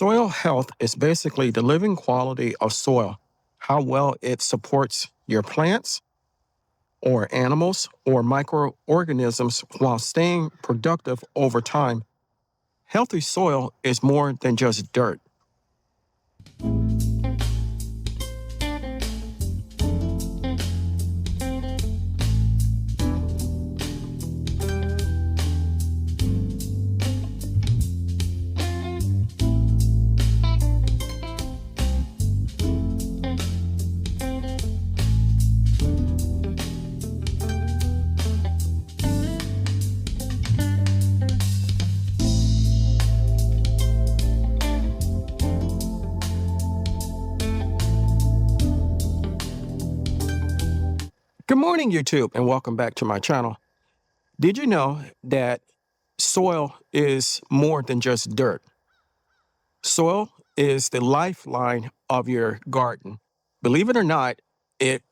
Soil health is basically the living quality of soil, how well it supports your plants or animals or microorganisms while staying productive over time. Healthy soil is more than just dirt. Good morning, YouTube, and welcome back to my channel. Did you know that soil is more than just dirt? Soil is the lifeline of your garden. Believe it or not, it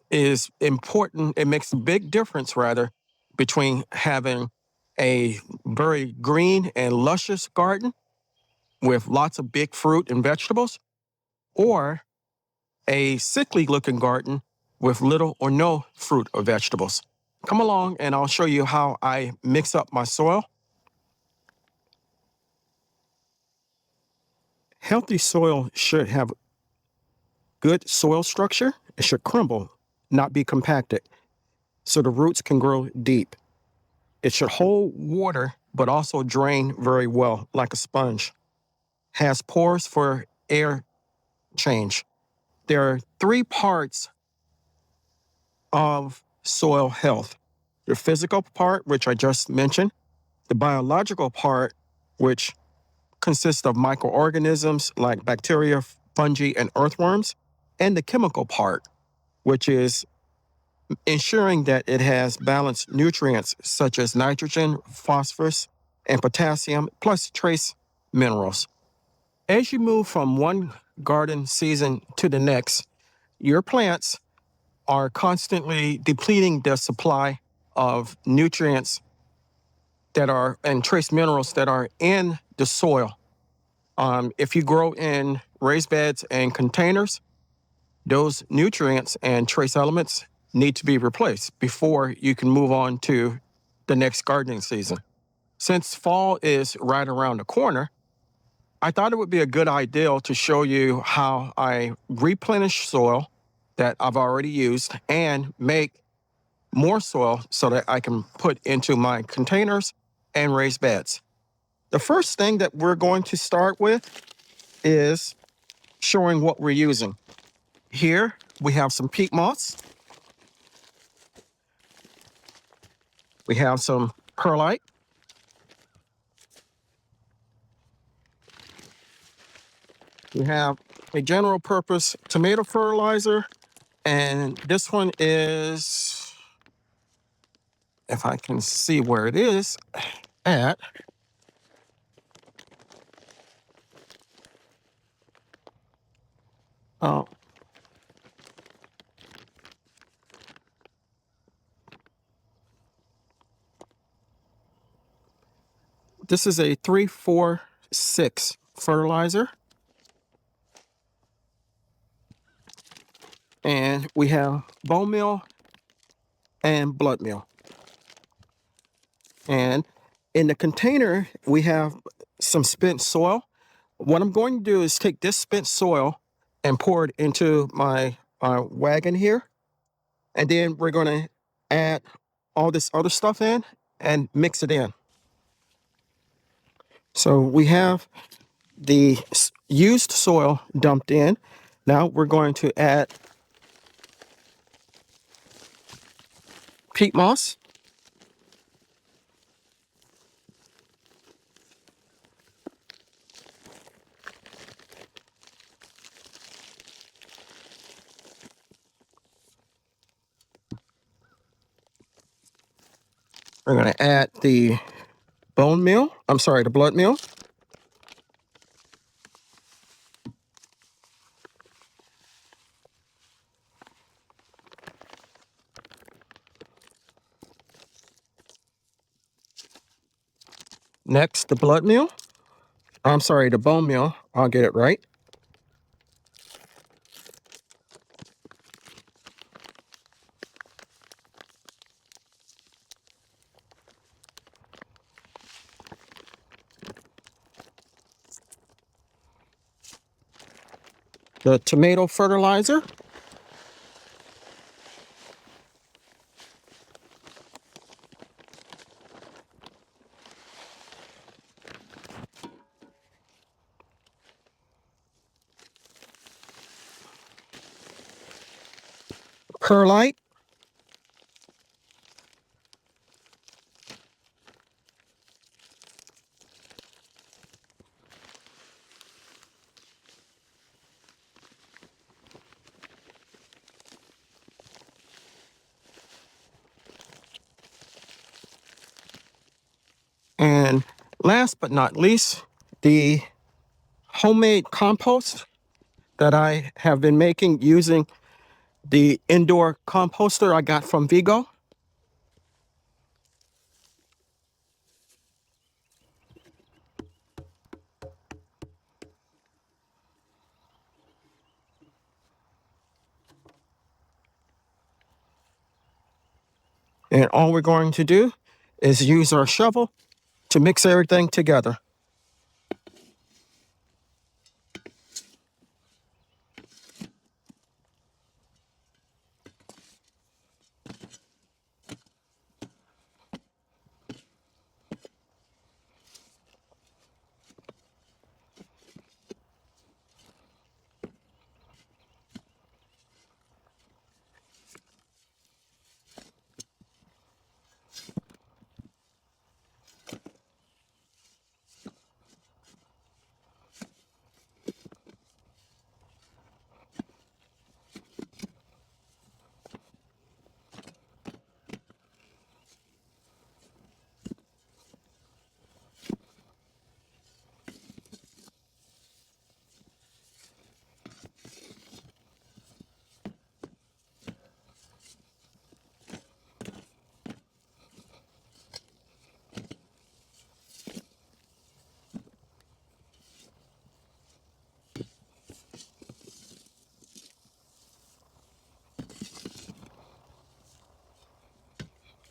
is important. It makes a big difference, rather, between having a very green and luscious garden with lots of big fruit and vegetables, or a sickly looking garden with little or no fruit or vegetables. Come along and I'll show you how I mix up my soil. Healthy soil should have good soil structure. It should crumble, not be compacted, so the roots can grow deep. It should hold water, but also drain very well, like a sponge. Has pores for air change. There are three parts of soil health. The physical part, which I just mentioned, the biological part, which consists of microorganisms like bacteria, fungi, and earthworms, and the chemical part, which is ensuring that it has balanced nutrients such as nitrogen, phosphorus, and potassium, plus trace minerals. As you move from one garden season to the next, your plants are constantly depleting their supply of nutrients that are and trace minerals that are in the soil. If you grow in raised beds and containers, those nutrients and trace elements need to be replaced before you can move on to the next gardening season. Since fall is right around the corner, I thought it would be a good idea to show you how I replenish soil that I've already used and make more soil so that I can put into my containers and raised beds. The first thing that we're going to start with is showing what we're using. Here we have some peat moss. We have some perlite. We have a general purpose tomato fertilizer, and this one is, if I can see where it is at, oh, this is a 346 fertilizer. And we have bone meal and blood meal. And in the container, we have some spent soil. What I'm going to do is take this spent soil and pour it into my wagon here. And then we're going to add all this other stuff in and mix it in. So we have the used soil dumped in. Now we're going to add peat moss. We're going to add the the blood meal. Next, the blood meal. I'm sorry, the bone meal. I'll get it right. The tomato fertilizer. Perlite. And last but not least, the homemade compost that I have been making using the indoor composter I got from Vigo. And all we're going to do is use our shovel to mix everything together.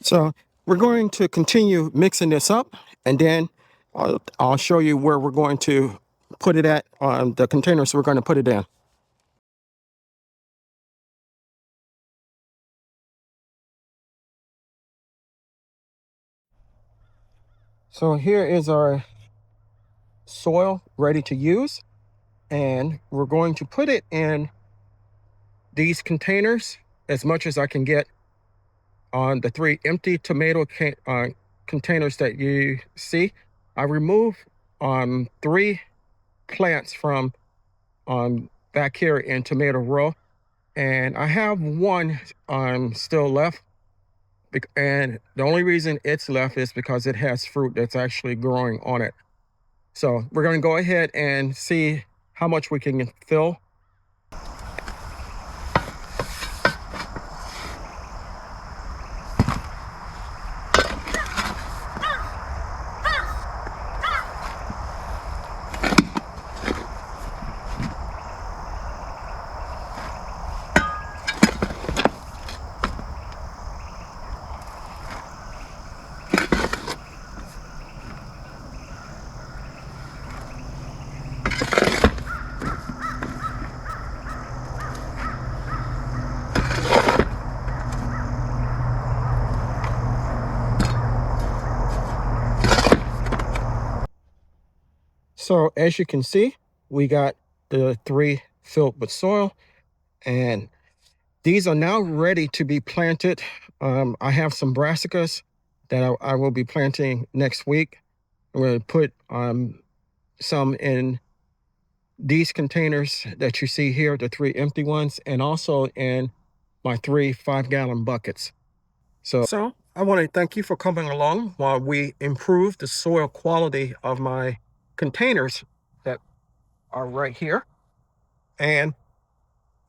So we're going to continue mixing this up, and then I'll show you where we're going to put it at on the containers we're going to put it in. So here is our soil ready to use, and we're going to put it in these containers as much as I can get on the 3 empty tomato containers that you see. I removed 3 plants from back here in tomato row, and I have one still left. And the only reason it's left is because it has fruit that's actually growing on it. So we're going to go ahead and see how much we can fill. So as you can see, we got the 3 filled with soil, and these are now ready to be planted. I have some brassicas that I will be planting next week. I'm going to put some in these containers that you see here, the 3 empty ones, and also in my 3 5-gallon buckets. So I want to thank you for coming along while we improve the soil quality of my containers that are right here. And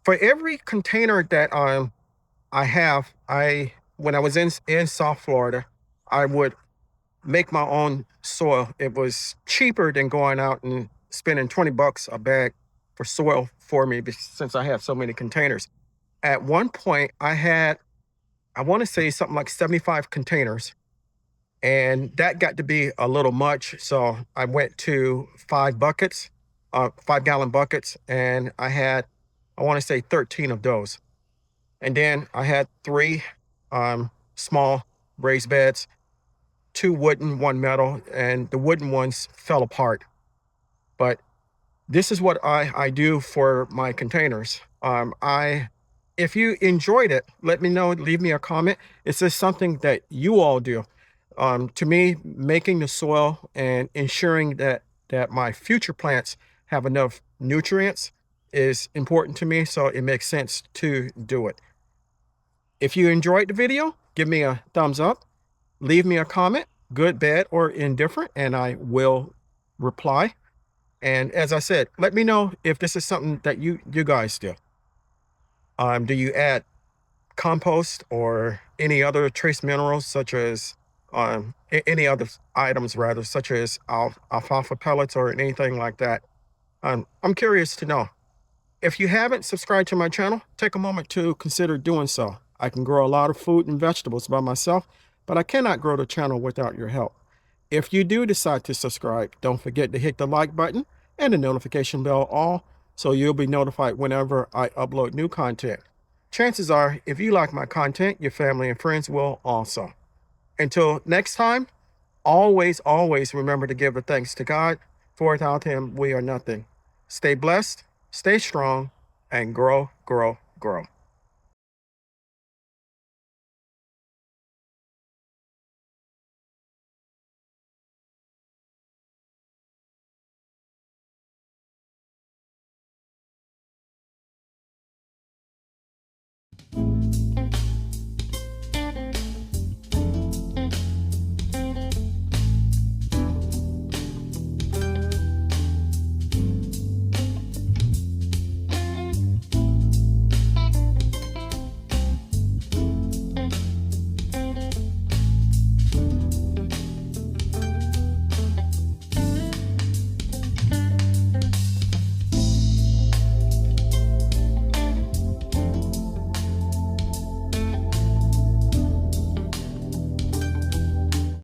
for every container that I have, when I was in South Florida, I would make my own soil. It was cheaper than going out and spending 20 bucks a bag for soil for me since I have so many containers. At one point, I had, I want to say something like 75 containers, and that got to be a little much. So I went to 5 buckets, 5 gallon buckets, and I had, I want to say 13 of those. And then I had three small raised beds, two wooden, one metal, and the wooden ones fell apart. But this is what I do for my containers. If you enjoyed it, let me know, leave me a comment. Is this something that you all do? To me, making the soil and ensuring that my future plants have enough nutrients is important to me, so it makes sense to do it. If you enjoyed the video, give me a thumbs up, leave me a comment, good, bad, or indifferent, and I will reply. And as I said, let me know if this is something that you guys do. Do you add compost or any other trace minerals, such as any other items rather, such as alfalfa pellets or anything like that? I'm curious to know. If you haven't subscribed to my channel, take a moment to consider doing so. I can grow a lot of food and vegetables by myself, but I cannot grow the channel without your help. If you do decide to subscribe, don't forget to hit the like button and the notification bell all, so you'll be notified whenever I upload new content. Chances are, if you like my content, your family and friends will also. Until next time, always remember to give the thanks to God, for without him we are nothing. Stay blessed, stay strong, and grow, grow, grow.